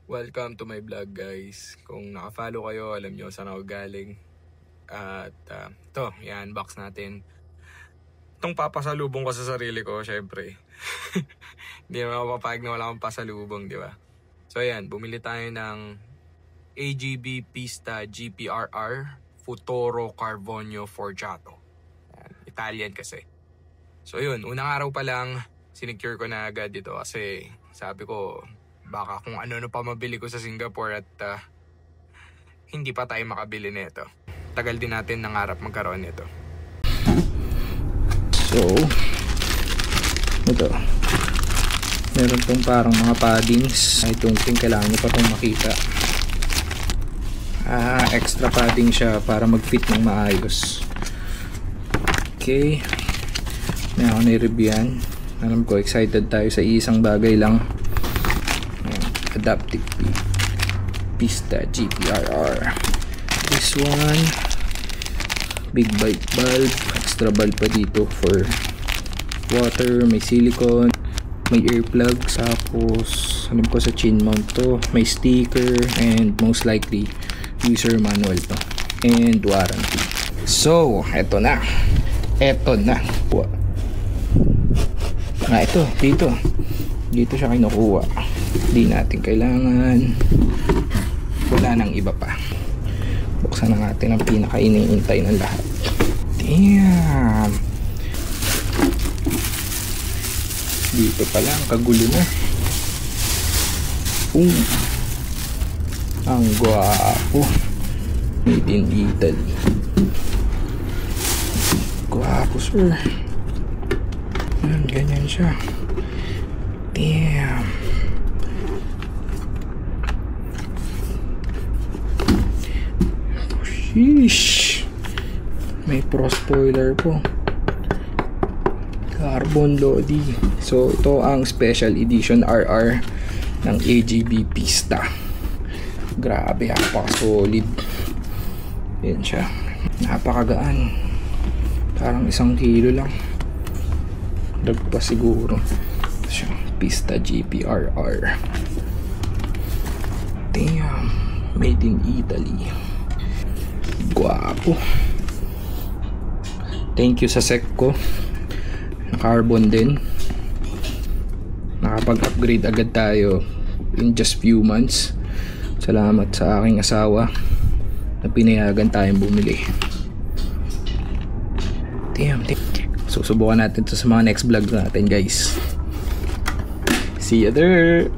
Welcome to my vlog, guys. Kung naka-follow kayo, alam nyo saan ako galing. At ito, i-unbox natin. Itong papasalubong ko sa sarili ko, syempre. Hindi naman ako papayag na wala akong pasalubong, di ba? So ayan, bumili tayo ng AGB Pista GPRR Futuro Carbonio Forgiato. Ayan, Italian kasi. So yun, unang araw pa lang, sinecure ko na agad dito kasi sabi ko, baka kung ano pa mabili ko sa Singapore at hindi pa tayo makabili nito. Tagal din natin nangarap magkaroon nito. So, ito. Meron tong parang mga paddings. I don't think kailangan nyo pa itong makita. Extra padding siya para mag-fit ng maayos. Okay. May ako na-review yan. Alam ko, excited tayo sa isang bagay lang. Adaptive Pista GPRR. This one, big bite bulb, extra bulb pa dito for water, may silicone, may earplugs, tapos alam ko sa chin mount to, may sticker, and most likely user manual to, and warranty. So eto na ito dito siya kinukuha. Hindi natin kailangan, wala nang iba pa. Buksan na natin ang pinaka-iniintay ng lahat. Damn, dito pala ang kagulo na. Ang gwapo, made in Italy. Gwapo sir. Yan, ganyan siya. Damn. Sheesh. May pro spoiler po. Carbon Lodi. So ito ang special edition RR ng AGB Pista. Grabe, napaka-solid. Yan siya. Napakagaan. Parang 1 kilo lang. Dagpa siguro. Siya. Pista GPRR. Damn. Made in Italy. Guwapo. Thank you sa sec ko. Carbon din. Nakapag-upgrade agad tayo in just few months. Salamat sa aking asawa na pinayagan tayong bumili. Damn. Susubukan natin to sa mga next vlog natin, guys. See you there.